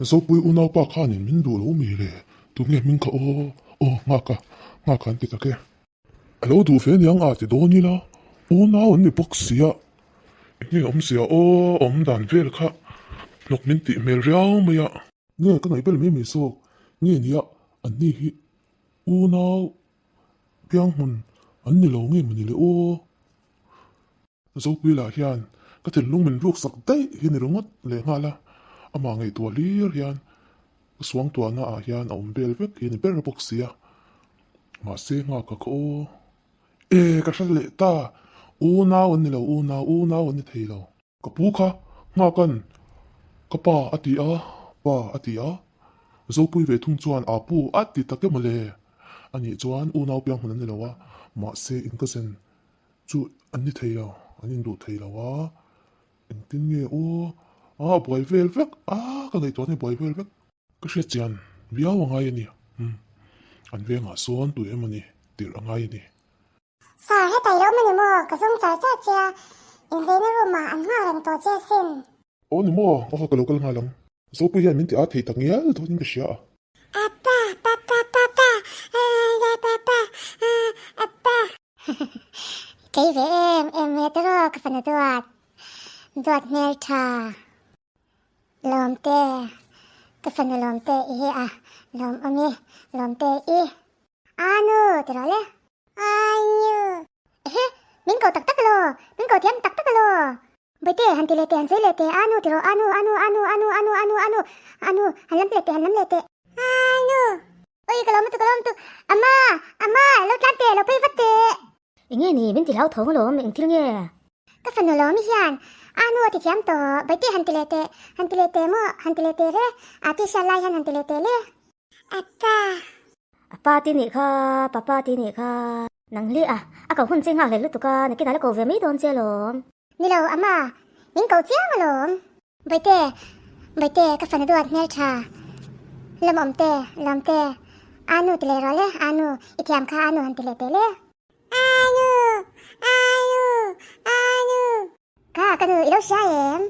số bụi u nào ba khăn nên mình đủ lâu mì lệ tụi nghe mình có ngã cả anh tít cái alo đủ phê niang à thì đồ như là u nào anh đi bốc xía nghe ông xía ông đàn về là nóc mình tị mèo rau mày à nghe cái này bên mình số nghe nhỉ anh đi u nào biang hun anh đi lâu nghe mình đi lệ số bụi là hiền cái thằng lung mình ruột sặc đấy hiền rồi mất lệ ngã la mà ngày tua lir hiền xuống tua na hiền ông bel vek hiền bel bốc xía mà xe ngã cả cô cái sao lệ ta u nào anh lâu u nào anh thấy lâu cái bố khá ngã cần cái ba ati à dấu bụi về thung chuan bố ati tắc cái mà lệ anh ấy chuan u nào biang hun anh lâu mà xe in cái sen chú anh thấy lâu anh đủ thấy lâu anh tin nghe bồi vel vek cái này tuan này bồi vel vek cái chuyện chán biao ngay nè anh về ngã xuống tụi em nè tiểu ngay nè sao hết tay đâu mà nè mò cái giống trái cha cha anh thấy nó mà anh hoa làm to cha xin nè mò cái lâu cái ngay lắm số bây giờ mình thì thấy tăng nhớ thôi nhưng cái gì Appa cái về em nghe đó cái phần đuột nghe cha lom tê cái phần lom tê lom ông lom tê anu thế rồi anu mình cầu tắc lo mình cầu thiam tắc lo bây giờ hắn tê lệ hắn dễ lệ anu thế rồi anu hắn lắm lệ anu ôi cái lom tu ama lo cán tê lo bay vắt tê nghe nè bên thì lão thấu lo mình thiếu nghe cái phần lo mi hiền anu thì thiam to bây giờ hắn tê lệ mo hắn tê lệ re thì sao lại hắn tê lệ le apa tin nè kha papa tin nè kha nang li cậu hun sinh hàng lúc tụi ca này cái nào cậu về mấy đón chơi lo ni lo ama mình cầu chiang mà lo bây giờ cái phần đuột nghe cha làm tê anu tê lệ rồi le anu thiam kha anu hắn tê lệ anu cái người đâu sai em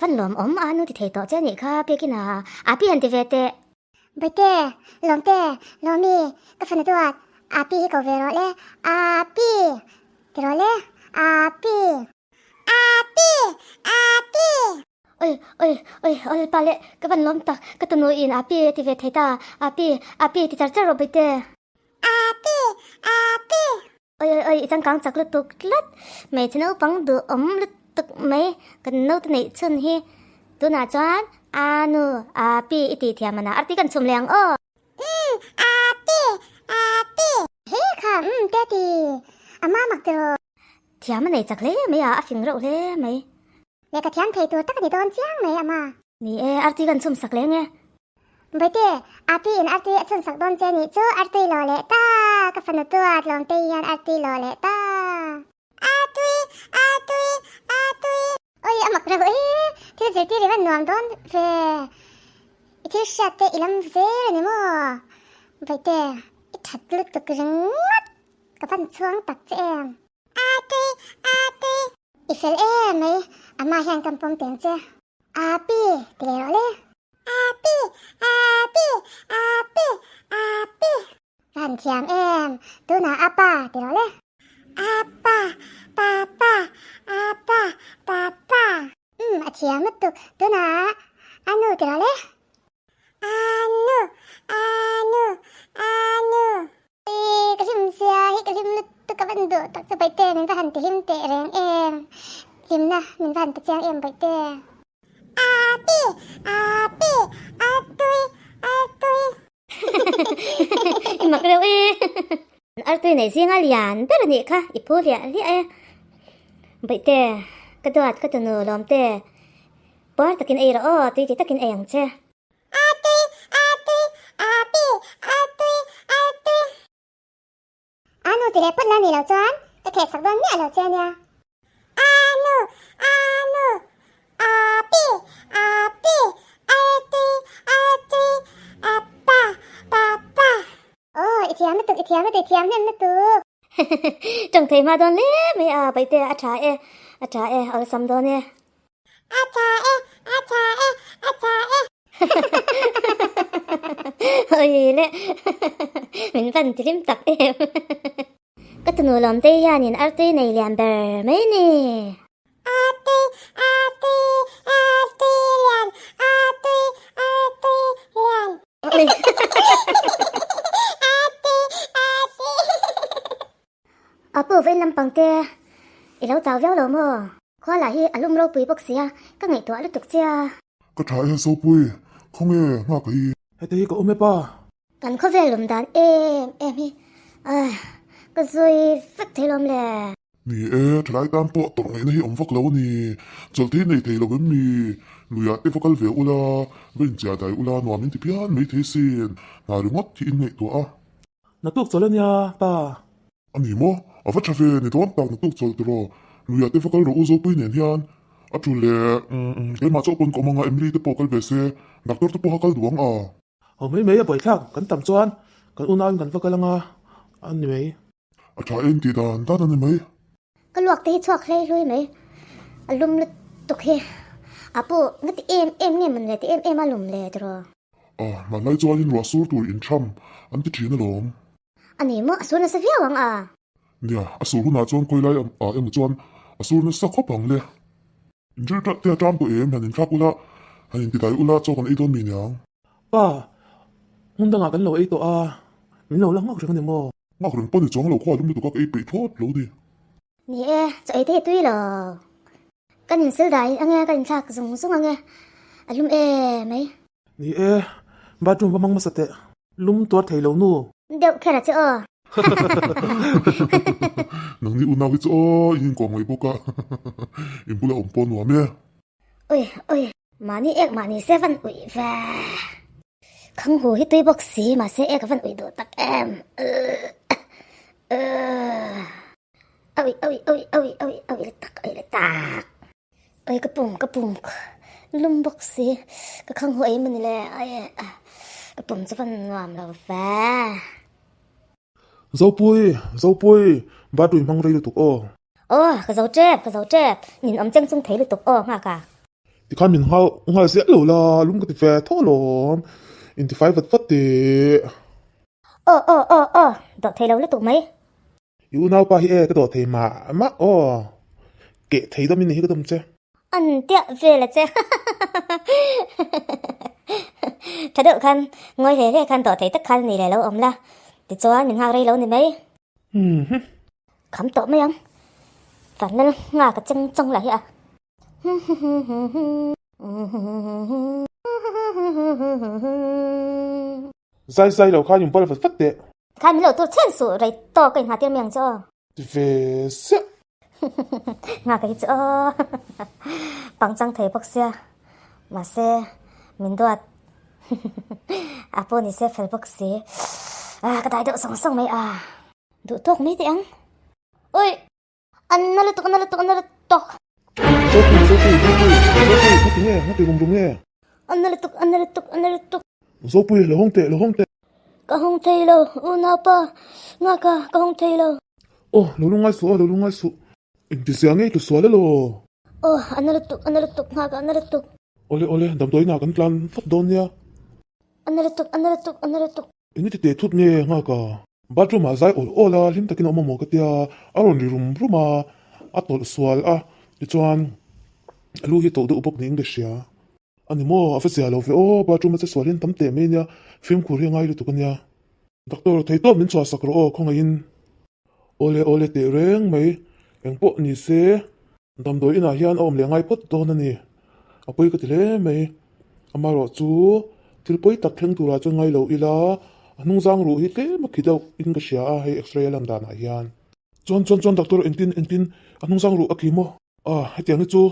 phần lom anu thì thấy tỏ chơi nè kha biết cái nào biết anh thì về tệ bây giờ lom mi cái phần đuột biết cầu về rồi le biết thế rồi le ôi bà lệ cái phần lom ta cái tụi noi in biết thì về thấy ta biết thì chắc rồi bây giờ ôi chẳng càng chắc lúc lát mày chỉ nấu bằng đồ lúc tức mấy cái nấu cái này chân hi tôi nói cho anu biết thì thiam mà na cái chum leng he kha daddy ama mặc đồ thiam này chắc lấy mấy phình rượu lấy mấy mẹ cái thiam thấy tôi tất cả đón chiang mày ama nè cái chum sặc lấy nghe bây giờ biết chân sặc đón chiang nè chứ lo lệ ta cái phần tôi lòng tây yan lo lệ ta ôi mặc rồi thì giờ thì vẫn ngon đón về thì sát tê ilam về nè mò bây giờ thật lúc tôi cứ ngắt cái phần xuống tắc cho em Ifel ấy ama hiền cầm pom tiếng chứ biết thì rồi le Hàn thiam em tôi nói apa thì rồi le papa thiam mất tôi nói anu thì rồi le anu cái gì xia cái gì tôi các bạn được tắc cho bài tê mình phải hành thì hiểm tệ rèn em hiểm na mình phải hành thì trang em bài tê mặc đâu tôi này riêng liền biết là nhỉ kha ít phố liền đi vậy tê cái tụi nó làm tê bỏ takin ai rồi tôi thì takin ai ang che anu thì đẹp lắm nè lão choán cái kẹt sặc đón nhẹ lão che nha anu thiam nem nó tự chẳng thấy mà đón lẽ mấy bây tê trả e ở xăm đón nè a cha e Ôi lệ. Mình vẫn tìm tập em. Cái tụi nó làm tê ya nhìn ở tê này làm bờ mấy nè. Ati, ati, ati lian, ati, ati lian. Ôi. Ati, ati. À bữa với lâm bằng tê. Ý lâu cháu véo lâu mơ. Khoa là hi alum lâu bùi bốc xìa. Các ngày tuổi lúc tục chia. Cái trái hay sâu bùi, không nghe ngà cái Hay thấy có ôm mẹ ba. Cần có về lùm đàn em hi. À, cái rồi phát thế lùm lè. nì trái tam bộ tổng ngày này ông phật lâu nì, cho thế này thấy là cái mì, lùi át cái phật về ula, bên trả đại ula nọ mình thì biết mấy thế xin, là đúng ngót thì in ngày tuổi. Nó tuộc cho lên nha ba. Anh nì mò, à phát trả về nì toán tặng tục cho rồi, lùi át cái phật lâu ô bùi nền hiền, à chú lệ, cái mà cho con có mga Emily cái bộ cái về xe, đặc biệt cái bộ cái duong à. Mấy mấy bởi khác, cắn tầm cho anh. Cắn unai cắn phật lang à. Anh mấy. À trái em thì đàn ta nên mấy. Cái luộc tê chuộc lê lui mấy. Alum lúc tục hi. À bữa ngất em nghe mình lệ thì em alum lệ rồi. À mà lại cho anh loa số tuổi in trăm, anh cái chuyện đó. Anh ấy mà xuống nó sẽ phiêu bằng à. Nè, à số lúc nào cho anh quay lại em cho anh, à số nó sắc khóc bằng lệ. In chưa đã theo trăm của em, hành in khác ula, hành in thì đại ula cho con ấy đón mình nhang. Ba. Muốn đang cắn lẩu ấy tổ à. Mình lẩu lắm ngọc chẳng có mò. Ngạc rừng bớt thì chóng lẩu khoa chúng mình tụi các ấy bị thoát lẩu đi. Nè, cho ấy thế tuy là. Cái nhìn sư đại, anh nghe cái nhìn khác dùng xuống anh nghe. Alum mấy. Nì ba trung ba mang mà sát tệ. Lum tuột thấy lẩu nu. Đều khe là chứ Nang ni una wits in ko ngai boka. In bula pon wa me. Ôi, mà ni sẽ văn ủy và. Không hồ hết tuy bốc xí mà sẽ cái văn ủy đồ tắc em. Ôi, lại tạc. Ôi, cái bùng. Lum bốc xí. Cái không hồ ấy mình là, cái bùng sẽ văn làm là và. Dâu bùi. Ba đuổi mang đây được tục ô. Cái dấu chép. Nhìn ấm chân xung thấy được tục ngà cả. Thì khăn mình ngao sẽ lẩu là lum cái thì về thô lộn. In thì phải vật thì. Đọc thấy lâu lúc tục mấy. Yêu nào ba hi cái đồ thì mà kệ thấy đó mình hi cái tâm chứ. Anh tiện về là chứ. Thật được khăn. Ngồi thế khăn tỏ thấy tất khăn này là lâu ấm là. Thì cho anh mình ngao đây lâu này mấy. Khám tổ mấy ông. Phản nên ngà cái chân trong lại à. Dai lẩu khăn dùng bao là vật tệ. Khăn mình lẩu tôi trên sổ rồi to cảnh hà tiêu miệng cho. Thì về sẽ. Ngà cái chỗ. Bằng trăng thấy bọc xe. Mà xe. Mình đoạt. À bố này xe phải bọc xe. À cái đại độ sống mấy à. Đủ thuốc mấy tiếng. Ôi. Anh nó lật tục. Dâu bùi, nghe rung nghe. Anh nó lật tục. Dâu bùi là hông tệ. Cả hông thấy đâu, nào pa. Ngà cả hông thấy đâu. Lẩu ngay su. In thì sáng ấy cứ xóa đấy lô. Anh nó lật tục, ngà cả anh nó lật tục. Ole, đam tối nào cần plan phát đón nha. Anh nó lật tục. In thì tệ thút nghe ngà cả. Ba chú mà dai ola lim takin oma mo katia. Aron li ruma. Atol sual Di chuan lu hi to du bok ni English ya. Ani mo afisia lo ve ba chú mà sẽ sualin tam te me nya. Film khuri ngai lu tu kan ya. Doctor thei to min chwa sakro khonga in. Ole te reng mai. Eng po ni se. Dam doi ina hian om le ngai pot don ani. Apoi ka tile mai. Amaro chu tilpoi tak thleng tura chu ngai lo ila. Anung zang ru hi te makhidaw English ya hei X-ray lam dan a hian. Chuan doctor entin anung zang ru akimo. Hetiang chu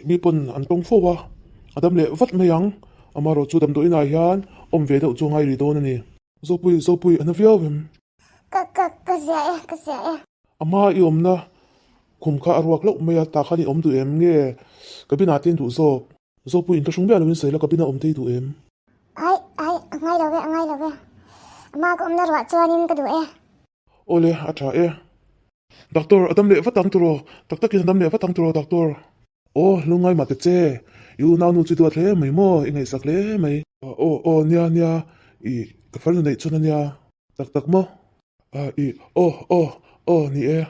mi pon an tong fo wa. Adam le vat mayang. Amaro chu dam doi ina hian om ve deuh chu ngai ri don ani. Zopui ana viawem. Ka sia. Ama i omna khum kha arwak lo maya ta khani om tu em nge kabina tin tu zopui in ka shung bia lo in sei la kabina om tei tu em. Ai, ngay đầu về. Mà cũng đã rõ cho nên cái đuổi. Ole acha Doctor adam le vatang turo. Tak takin adam le vatang turo doctor. Lungai ma te che. yêu nào nu chỉ tuột lẽ mày mò ngay sắc lẽ mày nia nia cái phần này cho nó nia tak tak mo i ni e